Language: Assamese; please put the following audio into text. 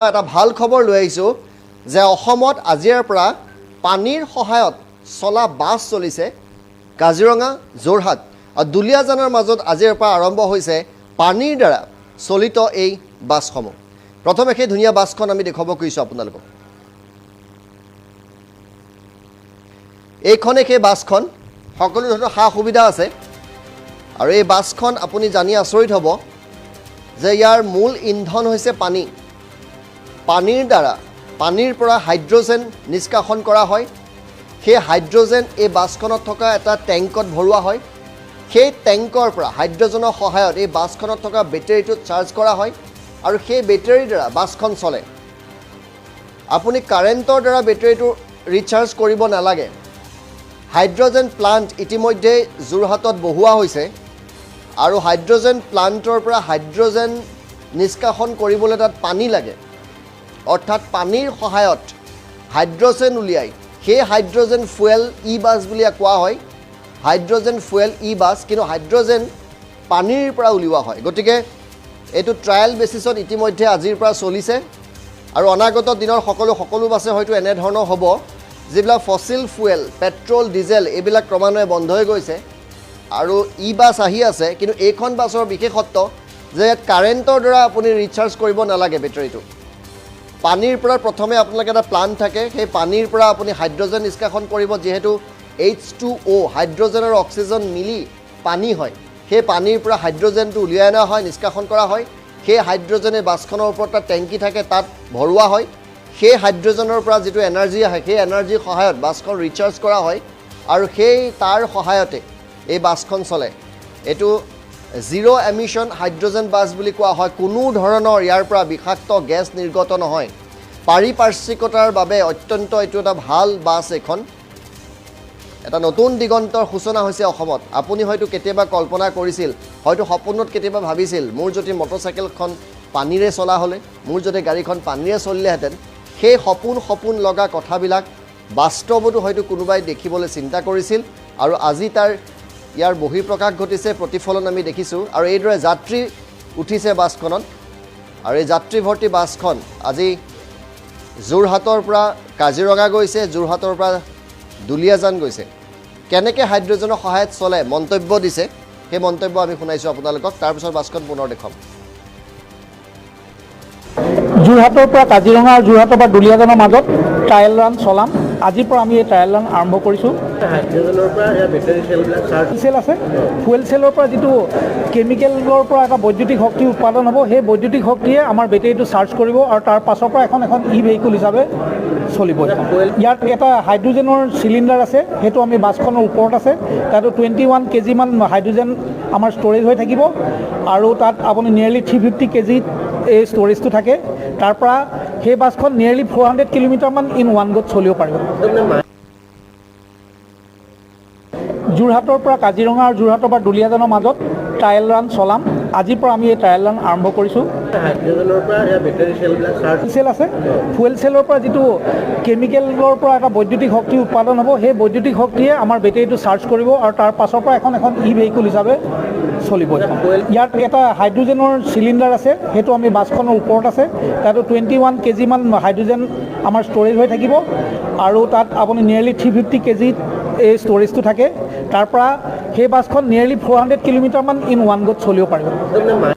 এটা ভাল খবৰ লৈ আহিছোঁ যে অসমত আজিৰ পৰা পানীৰ সহায়ত চলা বাছ চলিছে কাজিৰঙা যোৰহাট আৰু দুলীয়াজানৰ মাজত আজিৰ পৰা আৰম্ভ হৈছে পানীৰ দ্বাৰা চলিত এই বাছসমূহ। প্ৰথমে সেই ধুনীয়া বাছখন আমি দেখুৱাব খুজিছোঁ আপোনালোকক। এইখনে সেই বাছখন, সকলো ধৰণৰ সা সুবিধা আছে আৰু এই বাছখন আপুনি জানি আচৰিত হ'ব যে ইয়াৰ মূল ইন্ধন হৈছে পানী। পানীৰ দ্বাৰা পানীৰ পৰা হাইড্ৰজেন নিষ্কাশন কৰা হয়। সেই হাইড্ৰজেন এই বাছখনত থকা এটা টেংকত ভৰোৱা হয়। সেই টেংকৰ পৰা হাইড্ৰজেনৰ সহায়ত এই বাছখনত থকা বেটেৰীটোত চাৰ্জ কৰা হয় আৰু সেই বেটেৰীৰ দ্বাৰা বাছখন চলে। আপুনি কাৰেণ্টৰ দ্বাৰা বেটেৰীটো ৰিচাৰ্জ কৰিব নালাগে। হাইড্ৰজেন প্লাণ্ট ইতিমধ্যে যোৰহাটত বহোৱা হৈছে আৰু হাইড্ৰজেন প্লাণ্টৰ পৰা হাইড্ৰজেন নিষ্কাশন কৰিবলৈ তাত পানী লাগে, অৰ্থাৎ পানীৰ সহায়ত হাইড্ৰজেন উলিয়াই সেই হাইড্ৰজেন ফুৱেল ই বাছ বুলি কোৱা হয়। হাইড্ৰজেন ফুৱেল ই বাছ, কিন্তু হাইড্ৰজেন পানীৰ পৰা উলিওৱা হয়। গতিকে এইটো ট্ৰায়েল বেচিছত ইতিমধ্যে আজিৰ পৰা চলিছে আৰু অনাগত দিনৰ সকলো বাছে হয়তো এনেধৰণৰ হ'ব যিবিলাক ফচিল ফুৱেল পেট্ৰল ডিজেল এইবিলাক ক্ৰমান্বয়ে বন্ধ হৈ গৈছে আৰু ই বাছ আহি আছে। কিন্তু এইখন বাছৰ বিশেষত্ব যে ইয়াত কাৰেণ্টৰ দ্বাৰা আপুনি ৰিচাৰ্জ কৰিব নালাগে বেটাৰীটো। পানীৰ পৰা প্ৰথমে আপোনালোকে এটা প্লাণ্ট থাকে, সেই পানীৰ পৰা আপুনি হাইড্ৰজেন নিষ্কাশন কৰিব। যিহেতু H2O হাইড্ৰজেন আৰু অক্সিজেন মিলি পানী হয়, সেই পানীৰ পৰা হাইড্ৰজেনটো উলিয়াই অনা হয়, নিষ্কাশন কৰা হয়। সেই হাইড্ৰজেনে বাছখনৰ ওপৰত এটা টেংকি থাকে, তাত ভৰোৱা হয়। সেই হাইড্ৰজেনৰ পৰা যিটো এনাৰ্জি আহে সেই এনাৰ্জিৰ সহায়ত বাছখন ৰিচাৰ্জ কৰা হয় আৰু সেই তাৰ সহায়তে এই বাছখন চলে। এইটো জিৰ' এমিশ্যন হাইড্ৰজেন বাছ বুলি কোৱা হয়। কোনো ধৰণৰ ইয়াৰ পৰা বিষাক্ত গেছ নিৰ্গত নহয়। পাৰিপাৰ্শ্বিকতাৰ বাবে অত্যন্ত এইটো এটা ভাল বাছ। এইখন এটা নতুন দিগন্তৰ সূচনা হৈছে অসমত। আপুনি হয়তো কেতিয়াবা কল্পনা কৰিছিল, হয়তো সপোনত কেতিয়াবা ভাবিছিল, মোৰ যদি মটৰচাইকেলখন পানীৰে চলা হ'লে, মোৰ যদি গাড়ীখন পানীৰে চলিলেহেঁতেন। সেই সপোন লগা কথাবিলাক বাস্তৱতো হয়তো কোনোবাই দেখিবলৈ চিন্তা কৰিছিল আৰু আজি ইয়াৰ বহিঃপ্ৰকাশ ঘটিছে, প্ৰতিফলন আমি দেখিছোঁ। আৰু এইদৰে যাত্ৰী উঠিছে বাছখনত আৰু এই যাত্ৰী ভৰ্তি বাছখন আজি যোৰহাটৰ পৰা কাজিৰঙা গৈছে, যোৰহাটৰ পৰা দুলীয়াজান গৈছে। কেনেকৈ হাইড্ৰজেনৰ সহায়ত চলে মন্তব্য দিছে, সেই মন্তব্য আমি শুনাইছোঁ আপোনালোকক। তাৰপিছত বাছখন পুনৰ দেখুৱাম। যোৰহাটৰ পৰা কাজিৰঙা আৰু যোৰহাটৰ পৰা দুলীয়াজানৰ মাজত ট্ৰায়েল ৰান চলাম। আজিৰ পৰা আমি এই ট্ৰায়েল ৰান আৰম্ভ কৰিছোঁ। হাইড্ৰজেনৰ পৰা বেটাৰী চেলবিলাক চেল আছে। ফুৱেল চেলৰ পৰা যিটো কেমিকেলৰ পৰা এটা বৈদ্যুতিক শক্তি উৎপাদন হ'ব, সেই বৈদ্যুতিক শক্তিয়ে আমাৰ বেটেৰীটো চাৰ্জ কৰিব আৰু তাৰ পাছৰ পৰা এখন ই ভেহিকুল হিচাপে চলিব। ইয়াত এটা হাইড্ৰজেনৰ চিলিণ্ডাৰ আছে, সেইটো আমি বাছখনৰ ওপৰত আছে। তাতো 21 কেজিমান হাইড্ৰজেন আমাৰ ষ্ট'ৰেজ হৈ থাকিব আৰু তাত আপুনি নিয়েৰলি 350 কেজি এই ষ্ট'ৰেজটো থাকে। তাৰ পৰা সেই বাছখন নিয়েৰলি 400 কিলোমিটাৰমান ইন ওৱান গ'ত চলিব পাৰিব। যোৰহাটৰ পৰা কাজিৰঙা আৰু যোৰহাটৰ পৰা দুলীয়াজানৰ মাজত ট্ৰায়েল ৰান চলাম। আজিৰ পৰা আমি এই ট্ৰায়েল ৰান আৰম্ভ কৰিছোঁ। হাইড্ৰজেনৰ পৰা বেটাৰী চেলবিলাক চেল আছে। ফুৱেল চেলৰ পৰা যিটো কেমিকেলৰ পৰা এটা বৈদ্যুতিক শক্তি উৎপাদন হ'ব, সেই বৈদ্যুতিক শক্তিয়ে আমাৰ বেটেৰীটো চাৰ্জ কৰিব আৰু তাৰ পাছৰ পৰা এখন ই ভেহিকুল হিচাপে চলিব। ইয়াত এটা হাইড্ৰজেনৰ চিলিণ্ডাৰ আছে, সেইটো আমি বাছখনৰ ওপৰত আছে। তাতো 21 কেজিমান হাইড্ৰজেন আমাৰ ষ্ট'ৰেজ হৈ থাকিব আৰু তাত আপুনি নিয়েৰলি 350 কেজি এই ষ্ট'ৰেজটো থাকে। তাৰ পৰা সেই বাছখন নিয়েৰলি 400 কিলোমিটাৰমান ইন ওৱান গ'ত চলিব পাৰিব।